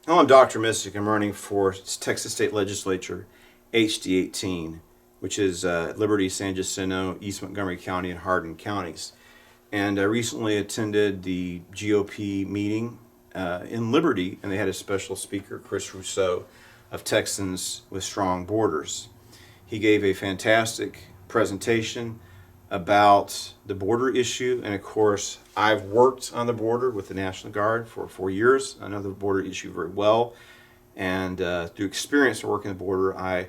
Hello, I'm Dr. Missick. I'm running for Texas State Legislature, HD 18, which is Liberty, San Jacinto, East Montgomery County, and Hardin counties. And I recently attended the GOP meeting in Liberty, and they had a special speaker, Russo, of Texans with Strong Borders. He gave a fantastic presentation about the border issue, and of course I've worked on the border with the National Guard for 4 years. I know the border issue very well, and through experience of working the border, I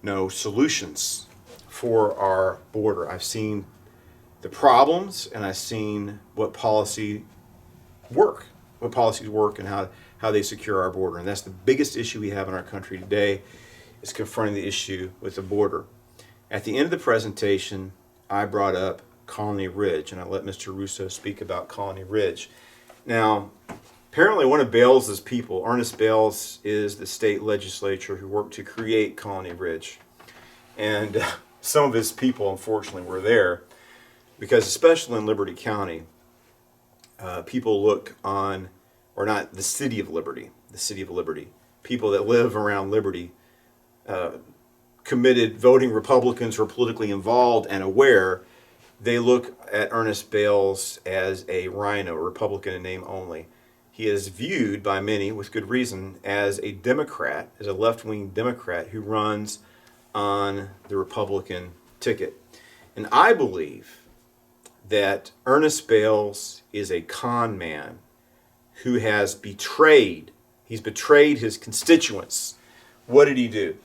know solutions for our border. I've seen the problems, and I've seen what policies work, and how they secure our border. And that's the biggest issue we have in our country today, is confronting the issue with the border. At the end of the presentation, I brought up Colony Ridge, and I let Mr. Russo speak about Colony Ridge. Now, apparently one of Bales' people, Ernest Bales, is the state legislature who worked to create Colony Ridge. And some of his people, unfortunately, were there because, especially in Liberty County, people look on, or not the city of Liberty, people that live around Liberty, committed voting Republicans who are politically involved and aware, they look at Ernest Bales as a rhino, a Republican in name only. He is viewed by many, with good reason, as a Democrat, as a left-wing Democrat who runs on the Republican ticket. And I believe that Ernest Bales is a con man who has betrayed his constituents. What did he do?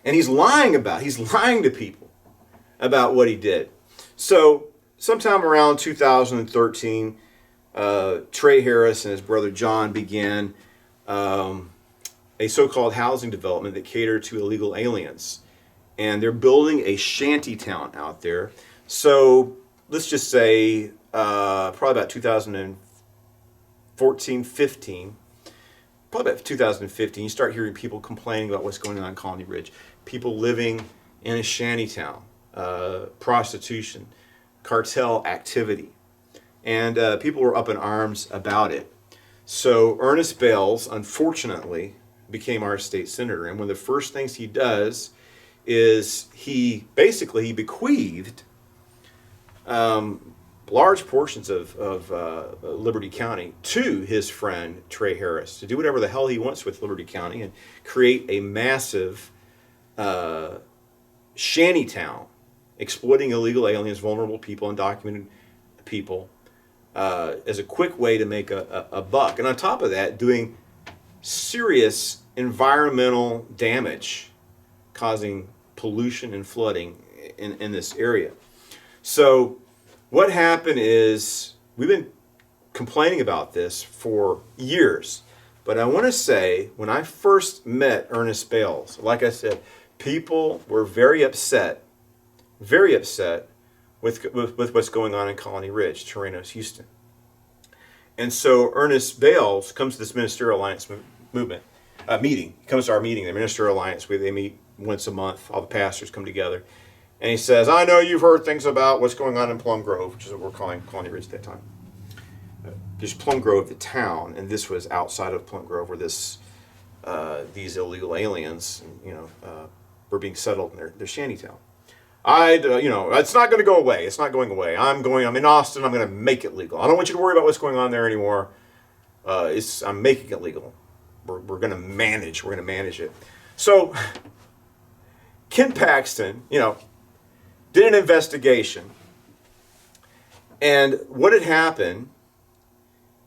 And he's lying to people about what he did. So sometime around 2013, Trey Harris and his brother John began a so-called housing development that catered to illegal aliens. And they're building a shanty town out there. So let's just say probably about 2014, 15, probably about 2015, you start hearing people complaining about what's going on in Colony Ridge. People living in a shanty town, prostitution, cartel activity. And people were up in arms about it. So Ernest Bales, unfortunately, became our state senator. And one of the first things he does is he bequeathed large portions of Liberty County to his friend Trey Harris to do whatever the hell he wants with Liberty County and create a massive shanty town, exploiting illegal aliens, vulnerable people, undocumented people as a quick way to make a buck. And on top of that, doing serious environmental damage, causing pollution and flooding in this area. So what happened is, we've been complaining about this for years, but I want to say, when I first met Ernest Bales, like I said, people were very upset with what's going on in Colony Ridge, Terrenos, Houston. And so Ernest Bales comes to this Ministerial Alliance meeting. He comes to our meeting, the Ministerial Alliance, where they meet once a month. All the pastors come together. And he says, I know you've heard things about what's going on in Plum Grove, which is what we're calling Colony Ridge at that time. There's Plum Grove, the town, and this was outside of Plum Grove, where these illegal aliens, were being settled in their shanty town. It's not going to go away. It's not going away. I'm in Austin. I'm going to make it legal. I don't want you to worry about what's going on there anymore. I'm making it legal. We're going to manage. We're going to manage it. So Ken Paxton, did an investigation. And what had happened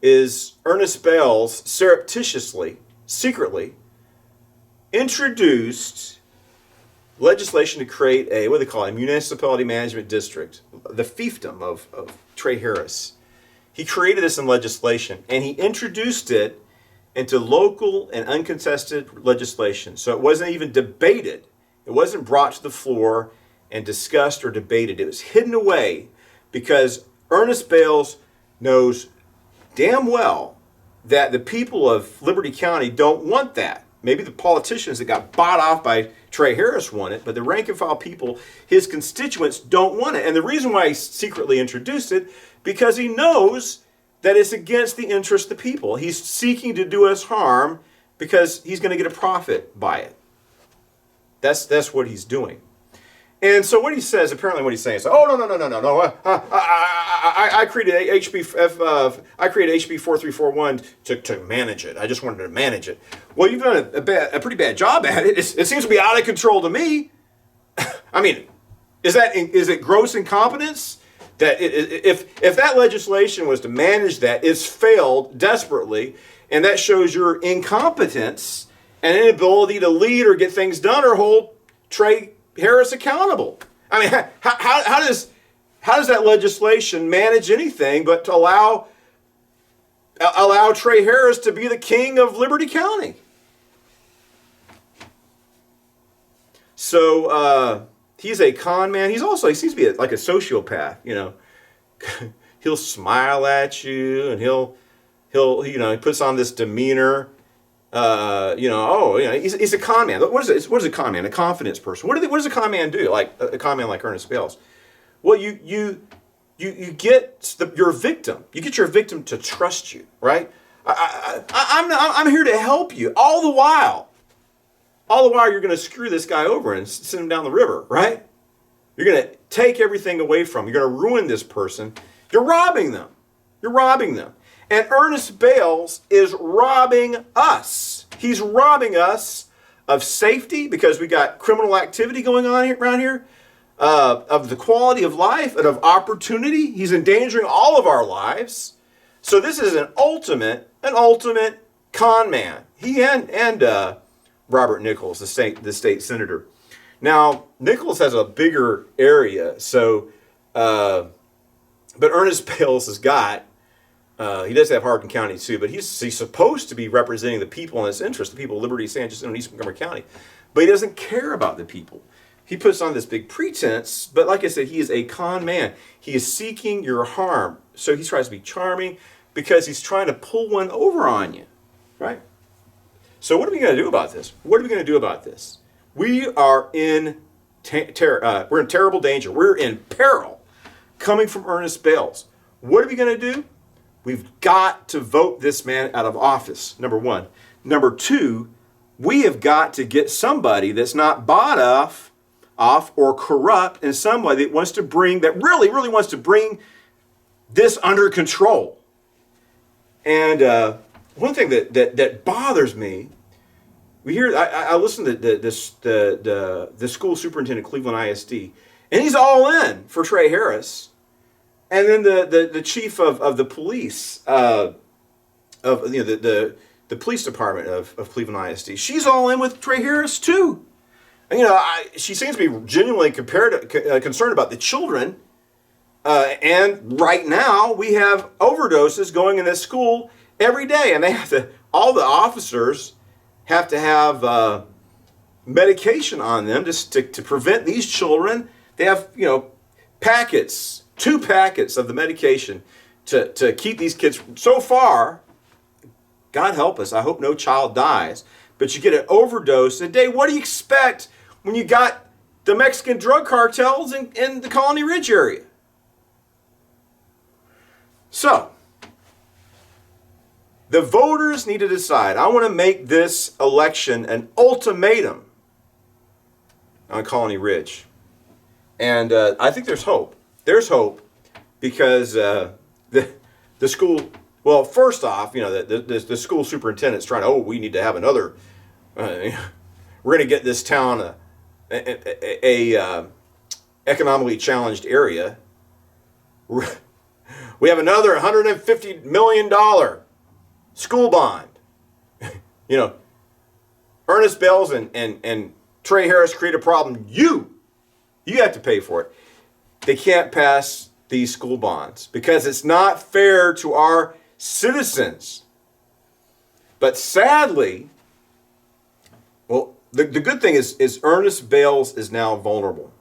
is Ernest Bales surreptitiously, secretly, introduced legislation to create a municipality management district, the fiefdom of Trey Harris. He created this in legislation, and he introduced it into local and uncontested legislation. So it wasn't even debated. It wasn't brought to the floor and discussed or debated. It was hidden away because Ernest Bales knows damn well that the people of Liberty County don't want that. Maybe the politicians that got bought off by Trey Harris want it, but the rank and file people, his constituents, don't want it. And the reason why he secretly introduced it, because he knows that is against the interest of the people. He's seeking to do us harm because he's going to get a profit by it. That's what he's doing. And so what he says, apparently what he's saying is, oh, no. I created HB 4341 to manage it. I just wanted to manage it. Well, you've done a pretty bad job at it. It seems to be out of control to me. I mean, is it gross incompetence? That if that legislation was to manage that, it's failed desperately, and that shows your incompetence and inability to lead or get things done or hold Trey Harris accountable. I mean, how does that legislation manage anything but to allow Trey Harris to be the king of Liberty County? So he's a con man. He seems to be like a sociopath. You know, he'll smile at you and he puts on this demeanor. He's a con man. What is a con man? A confidence person. What does a con man do? Like a con man like Ernest Bales. Well, you get your victim. You get your victim to trust you, right? I'm here to help you. All the while, you're going to screw this guy over and send him down the river, right? You're going to take everything away from him. You're going to ruin this person. You're robbing them. And Ernest Bales is robbing us. He's robbing us of safety because we got criminal activity going on around here, of the quality of life and of opportunity. He's endangering all of our lives. So this is an ultimate con man. He and Robert Nichols, the state senator. Now Nichols has a bigger area, so but Ernest Bales has got. He does have Hardin County too, but he's supposed to be representing the people in his interest, the people of Liberty, San Jacinto, and East Montgomery County. But he doesn't care about the people. He puts on this big pretense, but like I said, he is a con man. He is seeking your harm. So he tries to be charming because he's trying to pull one over on you, right? So what are we going to do about this? We are in we're in terrible danger. We're in peril coming from Ernest Bales. What are we going to do? We've got to vote this man out of office, number one. Number two, we have got to get somebody that's not bought off or corrupt in some way that really wants to bring this under control. And one thing that bothers me, I listen to the school superintendent of Cleveland ISD, and he's all in for Trey Harris. And then the chief of the police the police department of Cleveland ISD, she's all in with Trey Harris too. And, she seems to be genuinely concerned about the children. And right now we have overdoses going in this school every day, and all the officers have to have medication on them to prevent these children. They have 2 packets of the medication to keep these kids. So far, God help us, I hope no child dies, but you get an overdose a day. What do you expect when you got the Mexican drug cartels in the Colony Ridge area? So, the voters need to decide. I want to make this election an ultimatum on Colony Ridge. And I think there's hope. There's hope because the school, well, first off, the school superintendent's trying we need to have another, we're going to get this town a economically challenged area. We have another $150 million school bond. Ernest Bales and Trey Harris create a problem. You have to pay for it. They can't pass these school bonds because it's not fair to our citizens. But sadly, well, the good thing is Ernest Bales is now vulnerable,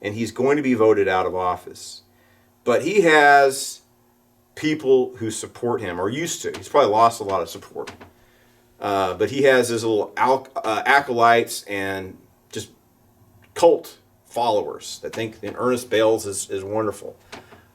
and he's going to be voted out of office. But he has people who support him, or used to. He's probably lost a lot of support. But he has his little acolytes and just cult followers that think that Ernest Bales is wonderful.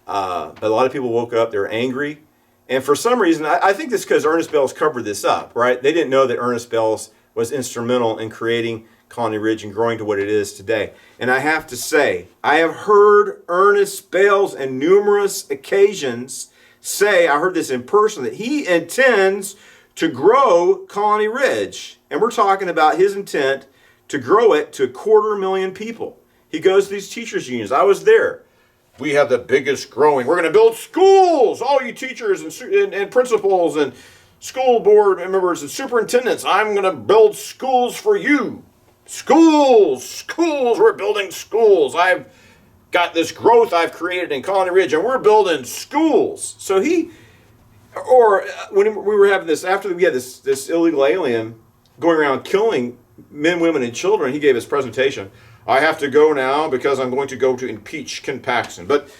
But a lot of people woke up, they're angry, And for some reason, I think this is because Ernest Bales covered this up, right? They didn't know that Ernest Bales was instrumental in creating Colony Ridge and growing to what it is today. And I have to say, I have heard Ernest Bales on numerous occasions say, I heard this in person, that he intends to grow Colony Ridge. And we're talking about his intent to grow it to 250,000 people. He goes to these teachers' unions. I was there. We have the biggest growing. We're going to build schools. All you teachers and principals and school board members and superintendents, I'm going to build schools for you. Schools. We're building schools. I've got this growth I've created in Colony Ridge, and we're building schools. So when we were having this, after we had this illegal alien going around killing men, women, and children, he gave his presentation. I have to go now because I'm going to go to impeach Ken Paxton. But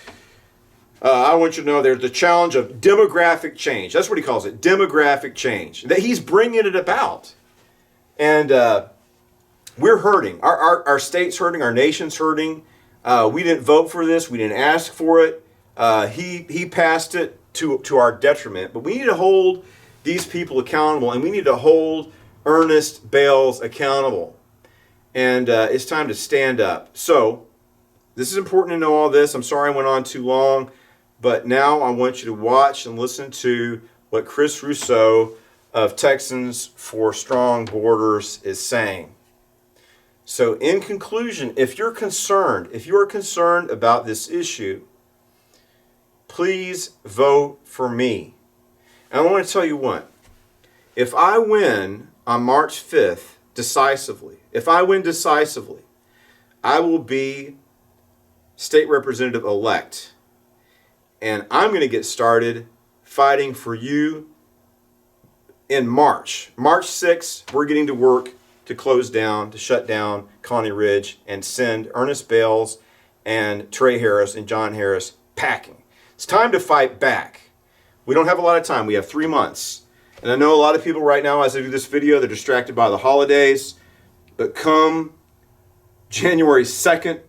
I want you to know there's the challenge of demographic change. That's what he calls it, demographic change. That he's bringing it about. And we're hurting. Our state's hurting. Our nation's hurting. We didn't vote for this. We didn't ask for it. He passed it to our detriment. But we need to hold these people accountable, and we need to hold Ernest Bales accountable. And it's time to stand up. So this is important to know all this. I'm sorry I went on too long, but now I want you to watch and listen to what Chris Russo of Texans for Strong Borders is saying. So in conclusion, if you are concerned about this issue, please vote for me. And I want to tell you what, if I win on March 5th decisively, I will be state representative elect. And I'm going to get started fighting for you in March. March 6th, we're getting to work to shut down Colony Ridge and send Ernest Bales and Trey Harris and John Harris packing. It's time to fight back. We don't have a lot of time. We have 3 months. And I know a lot of people right now, as I do this video, they're distracted by the holidays. But come January 2nd,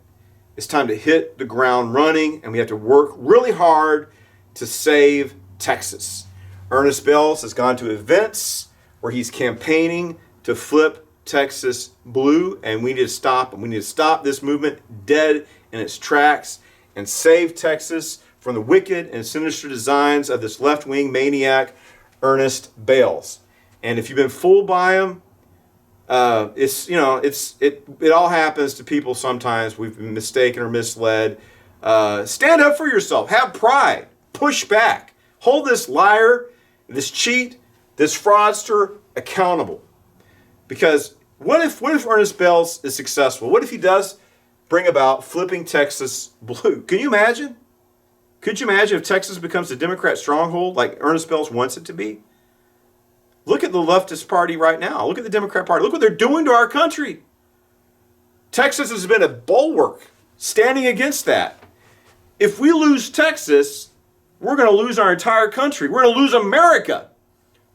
it's time to hit the ground running, and we have to work really hard to save Texas. Ernest Bales has gone to events where he's campaigning to flip Texas blue, and we need to stop him. We need to stop this movement dead in its tracks and save Texas from the wicked and sinister designs of this left-wing maniac, Ernest Bales. And if you've been fooled by him, it all happens to people sometimes. We've been mistaken or misled. Stand up for yourself. Have pride. Push back. Hold this liar, this cheat, this fraudster accountable. Because what if Ernest Bales is successful? What if he does bring about flipping Texas blue? Can you imagine? Could you imagine if Texas becomes a Democrat stronghold like Ernest Bales wants it to be? Look at the leftist party right now. Look at the Democrat Party. Look what they're doing to our country. Texas has been a bulwark standing against that. If we lose Texas, we're going to lose our entire country. We're going to lose America.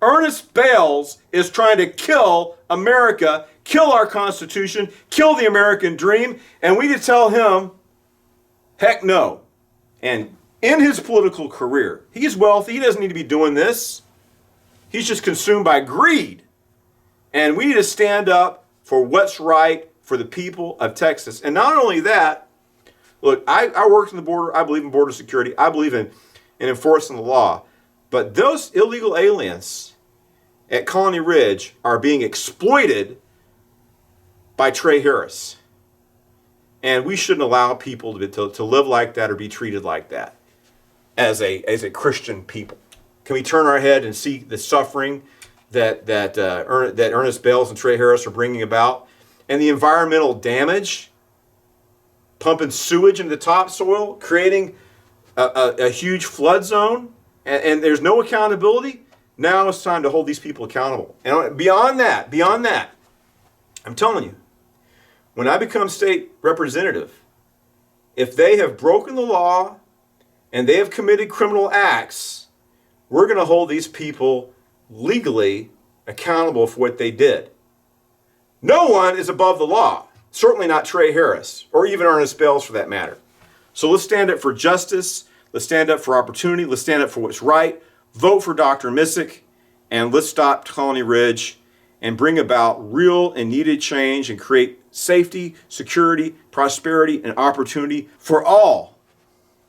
Ernest Bales is trying to kill America, kill our Constitution, kill the American dream, and we need to tell him, heck no. And in his political career, he's wealthy. He doesn't need to be doing this. He's just consumed by greed. And we need to stand up for what's right for the people of Texas. And not only that, look, I worked in the border. I believe in border security. I believe in enforcing the law. But those illegal aliens at Colony Ridge are being exploited by Trey Harris. And we shouldn't allow people to live like that or be treated like that as a Christian people. Can we turn our head and see the suffering that Ernest Bales and Trey Harris are bringing about, and the environmental damage, pumping sewage into the topsoil, creating a huge flood zone, and there's no accountability? Now it's time to hold these people accountable. And beyond that, I'm telling you, when I become state representative, if they have broken the law and they have committed criminal acts, we're going to hold these people legally accountable for what they did. No one is above the law. Certainly not Trey Harris or even Ernest Bales for that matter. So let's stand up for justice. Let's stand up for opportunity. Let's stand up for what's right. Vote for Dr. Missick, and let's stop Colony Ridge and bring about real and needed change and create safety, security, prosperity, and opportunity for all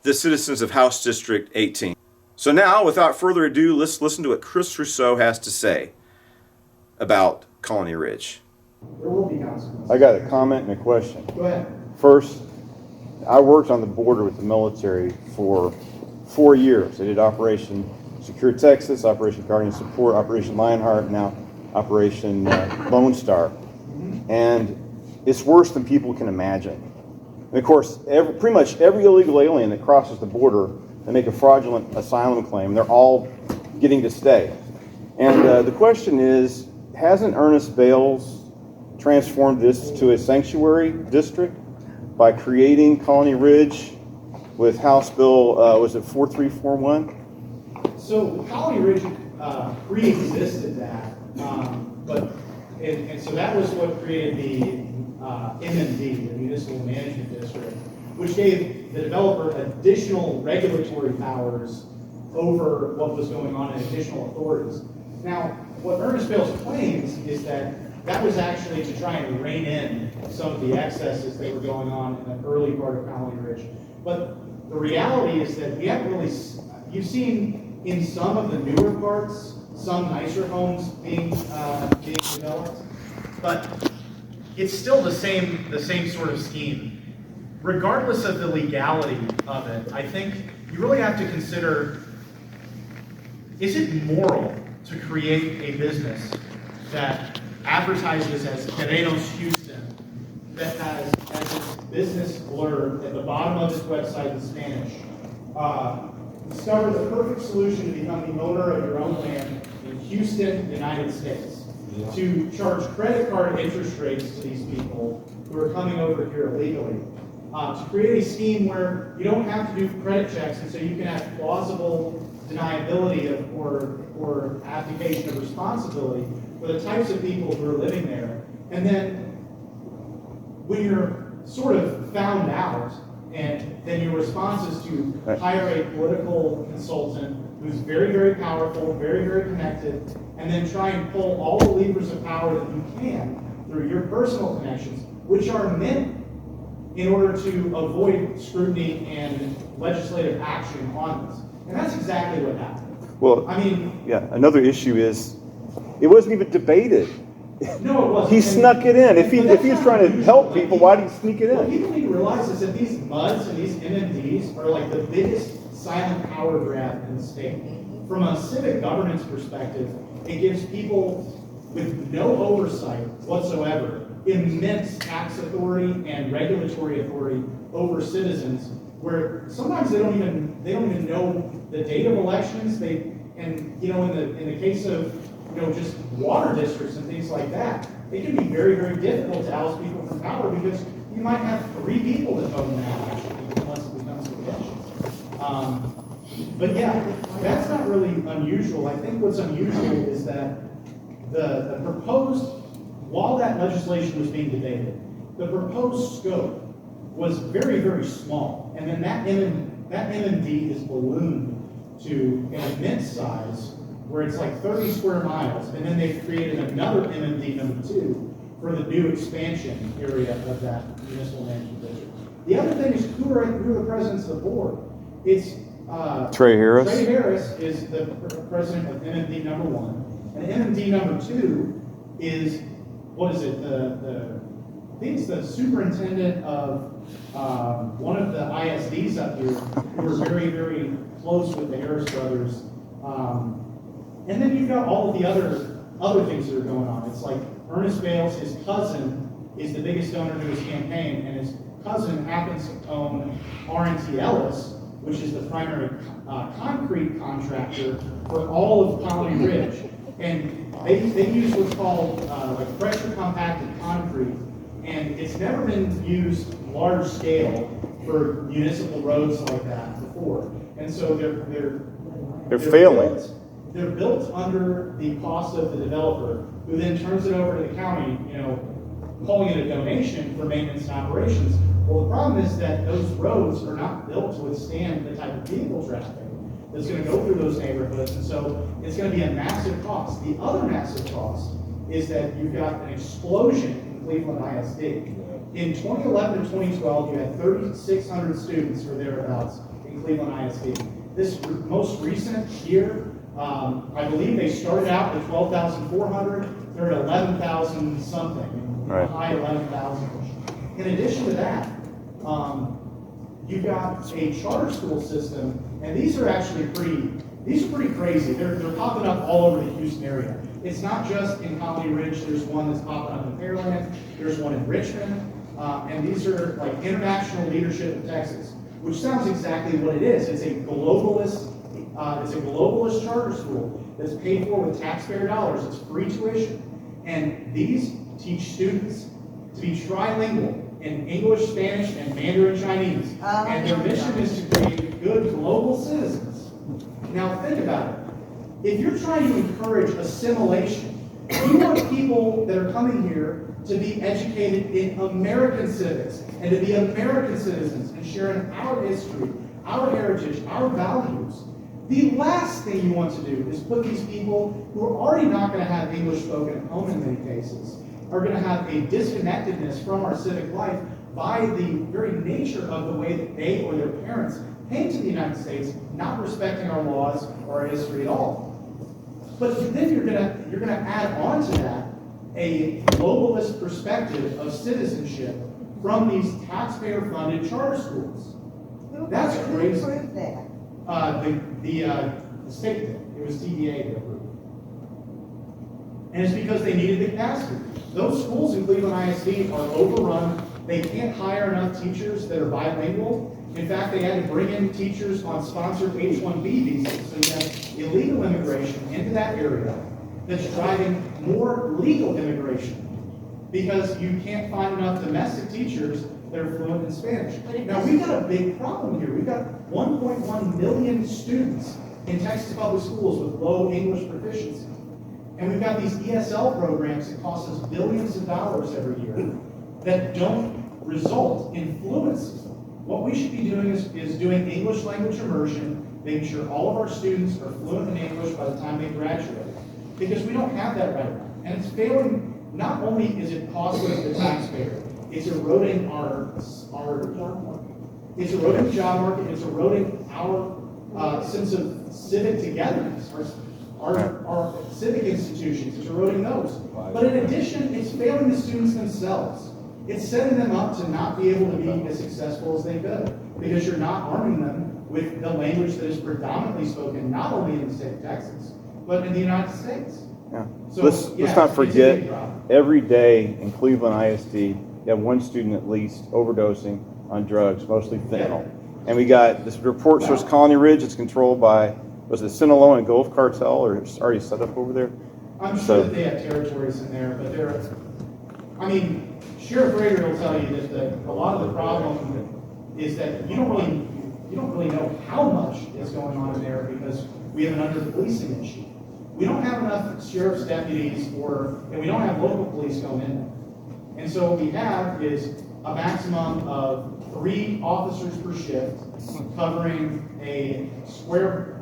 the citizens of House District 18. So now, without further ado, let's listen to what Chris Russo has to say about Colony Ridge. There will be consequences. I got a comment and a question. Go ahead. First, I worked on the border with the military for 4 years. I did Operation Secure Texas, Operation Guardian Support, Operation Lionheart, now Operation Lone Star. And it's worse than people can imagine. And of course, pretty much every illegal alien that crosses the border, they make a fraudulent asylum claim. They're all getting to stay. And the question is, hasn't Ernest Bales transformed this to a sanctuary district by creating Colony Ridge with House Bill, was it 4341? So Colony Ridge pre-existed that, and so that was what created the MMD, the Municipal Management District, which gave the developer additional regulatory powers over what was going on and additional authorities. Now, what Ernest Bales claims is that that was actually to try and rein in some of the excesses that were going on in the early part of Colony Ridge. But the reality is that we haven't really, you've seen in some of the newer parts, some nicer homes being developed, but it's still the same sort of scheme. Regardless of the legality of it, I think you really have to consider, is it moral to create a business that advertises as Terrenos Houston, that has as its business blurb at the bottom of its website in Spanish, discover the perfect solution to become the owner of your own land in Houston, United States, to charge credit card interest rates to these people who are coming over here illegally, to create a scheme where you don't have to do credit checks, and so you can have plausible deniability of, or abdication of responsibility for the types of people who are living there. And then when you're sort of found out, and then your response is to hire a political consultant who's very, very powerful, very, very connected, and then try and pull all the levers of power that you can through your personal connections, which are meant in order to avoid scrutiny and legislative action on this. And that's exactly what happened. Well, I mean, yeah, another issue is, it wasn't even debated. no, it wasn't. He snuck it in. If he's trying to help people, why did he sneak it What in? people need to realize is that these MUDs and these MMDs are like the biggest silent power grab in the state. From a civic governance perspective, it gives people with no oversight whatsoever immense tax authority and regulatory authority over citizens, where sometimes they don't even know the date of elections. In the case of just water districts and things like that, it can be very, very difficult to oust people from power because you might have 3 people that own that actually, unless it becomes convention. But yeah, that's not really unusual. I think what's unusual is that the proposed, while that legislation was being debated, the proposed scope was very, very small. And then that MMD is ballooned to an immense size where it's like 30 square miles. And then they've created another MMD number 2 for the new expansion area of that municipal management district. The other thing is who are the presidents of the board? It's Trey Harris. Trey Harris is the president of MMD number 1. And MMD number 2 is, what is it? I think it's the superintendent of one of the ISDs up here who are very, very close with the Harris brothers. And then you've got all of the other things that are going on. It's like Ernest Bales, his cousin, is the biggest donor to his campaign, and his cousin happens to own R&T Ellis, which is the primary concrete contractor for all of Colony Ridge. And they use what's called like pressure compacted concrete, and it's never been used large scale for municipal roads like that before. And so they're failing. They're built under the cost of the developer, who then turns it over to the county, calling it a donation for maintenance and operations. Well, the problem is that those roads are not built to withstand the type of vehicle traffic that's going to go through those neighborhoods, and so it's going to be a massive cost. The other massive cost is that you've got an explosion in Cleveland ISD. In 2011 to 2012, you had 3,600 students or thereabouts in Cleveland ISD. This most recent year, I believe they started out with 12,400. They're at 11,000 something, right. High 11,000. In addition to that, you've got a charter school system, and these are pretty crazy. They're popping up all over the Houston area. It's not just in Colony Ridge. There's one that's popping up in Pearland. There's one in Richmond, and these are like International Leadership in Texas, which sounds exactly what it is. It's a globalist. It's a globalist charter school that's paid for with taxpayer dollars. It's free tuition, and these teach students to be trilingual in English, Spanish, and Mandarin Chinese. And their mission is to create good global citizens. Now think about it. If you're trying to encourage assimilation, you want people that are coming here to be educated in American civics and to be American citizens and sharing our history, our heritage, our values. The last thing you want to do is put these people who are already not going to have English spoken at home in many cases, are going to have a disconnectedness from our civic life by the very nature of the way that they or their parents came to the United States, not respecting our laws or our history at all. But then you're gonna add on to that a globalist perspective of citizenship from these taxpayer-funded charter schools. That's crazy. Who approved that? The state did. It was TDA that approved. And it's because they needed the capacity. Those schools in Cleveland ISD are overrun. They can't hire enough teachers that are bilingual. In fact, they had to bring in teachers on sponsored H-1B visas. So you have illegal immigration into that area that's driving more legal immigration because you can't find enough domestic teachers that are fluent in Spanish. Now, we've got a big problem here. We've got 1.1 million students in Texas public schools with low English proficiency. And we've got these ESL programs that cost us billions of dollars every year that don't result in fluency. What we should be doing is doing English language immersion, making sure all of our students are fluent in English by the time they graduate. Because we don't have that right now. And it's failing, not only is it costly to the taxpayer, it's eroding our job market. It's eroding the job market, it's eroding our sense of civic togetherness, our civic institutions, it's eroding those. But in addition, it's failing the students themselves. It's setting them up to not be able to be as successful as they could, because you're not arming them with the language that is predominantly spoken not only in the state of Texas, but in the United States. Yeah. So, let's not forget, every day in Cleveland ISD, you have one student at least overdosing on drugs, mostly fentanyl. Yeah. And we got this report shows Colony Ridge, it's controlled by, was it Sinaloa and Gulf Cartel, or it's already set up over there? I'm sure that they have territories in there, but Sheriff Rader will tell you that a lot of the problem is that you don't really know how much is going on in there because we have an under-policing issue. We don't have enough sheriff's deputies and we don't have local police come in. And so what we have is a maximum of 3 officers per shift covering a square,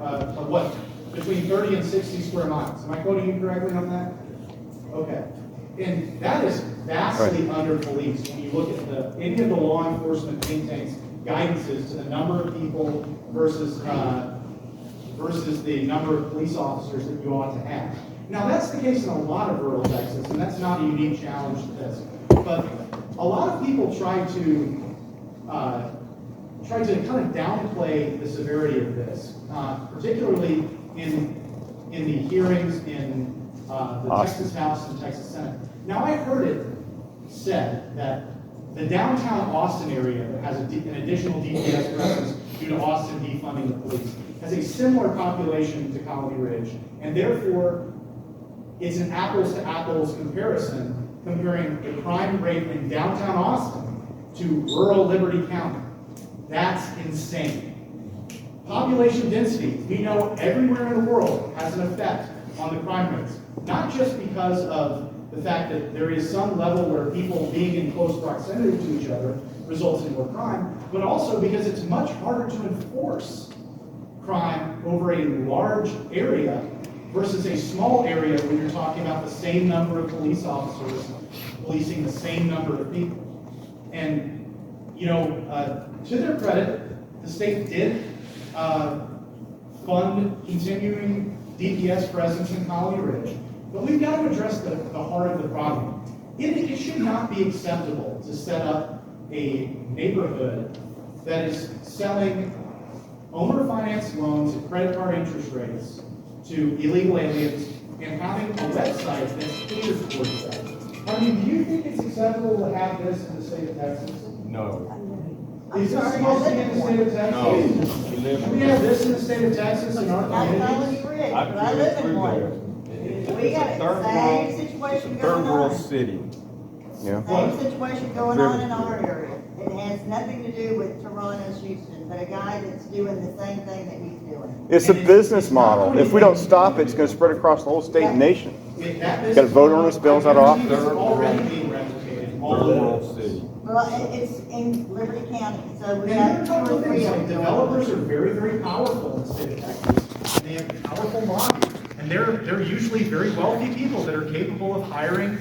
between 30 and 60 square miles. Am I quoting you correctly on that? Okay. And that is vastly under-policed when you look at any of the law enforcement think tanks' guidances to the number of people versus the number of police officers that you ought to have. Now, that's the case in a lot of rural Texas, and that's not a unique challenge to this. But a lot of people try to kind of downplay the severity of this, particularly in the hearings in the Texas House and Texas Senate. Now, I heard it said that the downtown Austin area that has an additional DPS presence due to Austin defunding the police has a similar population to Colony Ridge, and therefore it's an apples-to-apples comparison comparing the crime rate in downtown Austin to rural Liberty County. That's insane. Population density, we know everywhere in the world has an effect on the crime rates. Not just because of the fact that there is some level where people being in close proximity to each other results in more crime, but also because it's much harder to enforce crime over a large area versus a small area when you're talking about the same number of police officers policing the same number of people. And, you know, to their credit, the state did fund continuing DPS presence in Colony Ridge, but we've got to address the heart of the problem. It should not be acceptable to set up a neighborhood that is selling owner-financed loans at credit card interest rates to illegal aliens and having a website that's catered towards that. I mean, do you think it's acceptable to have this in the state of Texas? No. Is this supposed to be in the state of Texas? No. We have this in the state of Texas in our Not communities? Colony Ridge, but I live in one. We got the same situation Third going world on. city. Yeah. Same situation going on in our area. It has nothing to do with Terrenos, Houston, but a guy that's doing the same thing that he's doing. It's a business model. If we don't stop it, it's going to spread across the whole state and nation. Got to vote on this bill, is that off? It's already being replicated all Third over. world city. Well, it's in Liberty County, so we And there have are a two couple or of three things, of like them. developers are very, very powerful in the state of Texas. And they have powerful lobby. And they're usually very wealthy people that are capable of hiring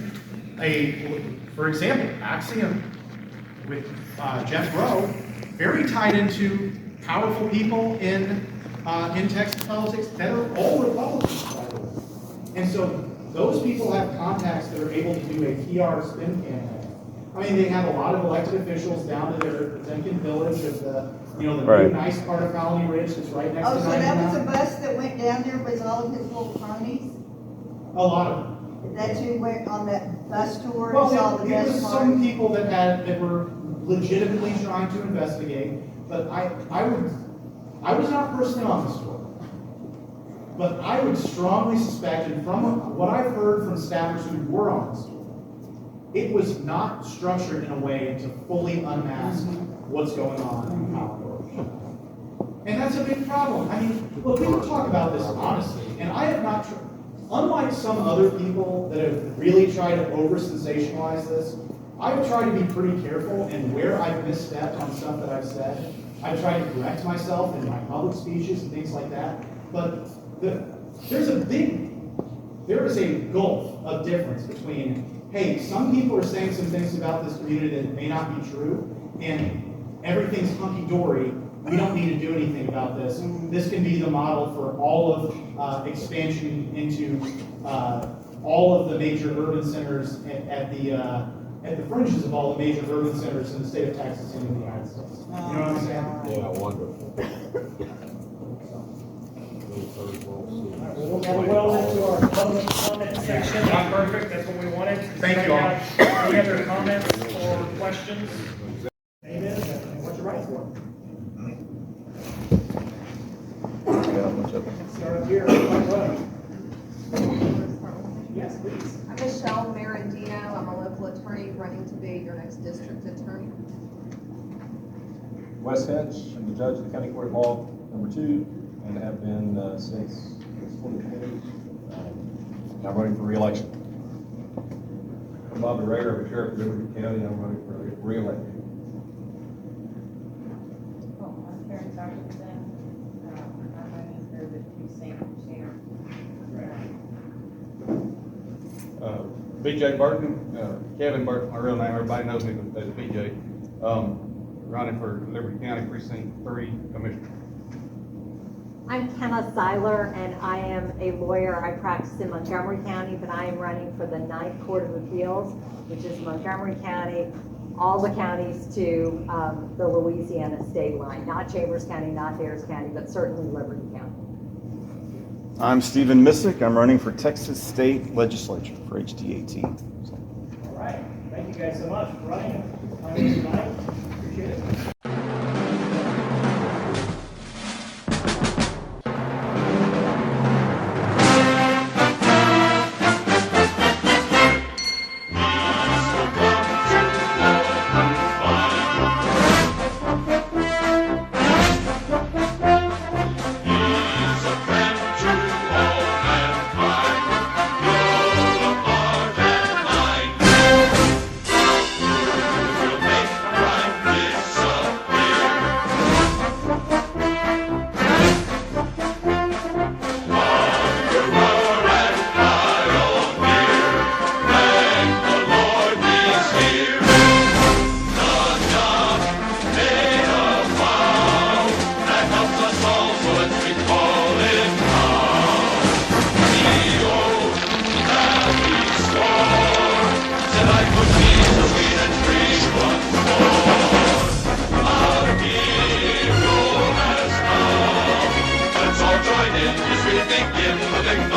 for example, Axiom with Jeff Rowe, very tied into powerful people in Texas politics that are all Republicans, by the way. And so those people have contacts that are able to do a PR spin campaign. I mean, they have a lot of elected officials down to their Potemkin village of the new Right. nice part of Colony Ridge that's right next Oh, to so that was a 99. bus that went down there with all of his little cronies? A lot of them. That you went on that bus tour and Well, saw the it best was part? some people that were legitimately trying to investigate, but I was not personally on the story. But I would strongly suspect, and from what I've heard from staffers who were on the story, it was not structured in a way to fully unmask what's going on in Colorado. And that's a big problem. I mean, look, we can talk about this honestly, and I have not, unlike some other people that have really tried to over-sensationalize this, I've tried to be pretty careful, and where I've misstepped on stuff that I've said, I've tried to correct myself in my public speeches and things like that. But there is a gulf of difference between, hey, some people are saying some things about this community that may not be true, and everything's hunky-dory, we don't need to do anything about this. This can be the model for all of expansion into all of the major urban centers at the fringes of all the major urban centers in the state of Texas and in the United States. You know what I'm saying? Yeah, wonderful. We'll get well into our public comment section. Not perfect, that's what we wanted. Thank you all. Any other comments or questions? Amen. What you writing for? Start up here. Yes, please. I'm Michelle Marandino. I'm a local attorney running to be your next district attorney. Wes Hedge, I'm the judge of the County Court of Law #2, and have been since 2020. I'm running for re-election. I'm Bob DeRader, I'm a sheriff of Liberty County, and I'm running for re-election. I'm Karen Dawkinson. I'm running for the precinct chair. BJ Burton, Kevin Burton, my real name, everybody knows me as BJ. Running for Liberty County Precinct 3 Commissioner. I'm Kenna Seiler, and I am a lawyer. I practice in Montgomery County, but I am running for the 9th Court of Appeals, which is Montgomery County, all the counties to the Louisiana state line. Not Chambers County, not Harris County, but certainly Liberty County. I'm Stephen Missick. I'm running for Texas State Legislature for HD 18. All right, thank you guys so much for running. Coming tonight. Appreciate it. We'll make crime disappear. do you think? Give him a big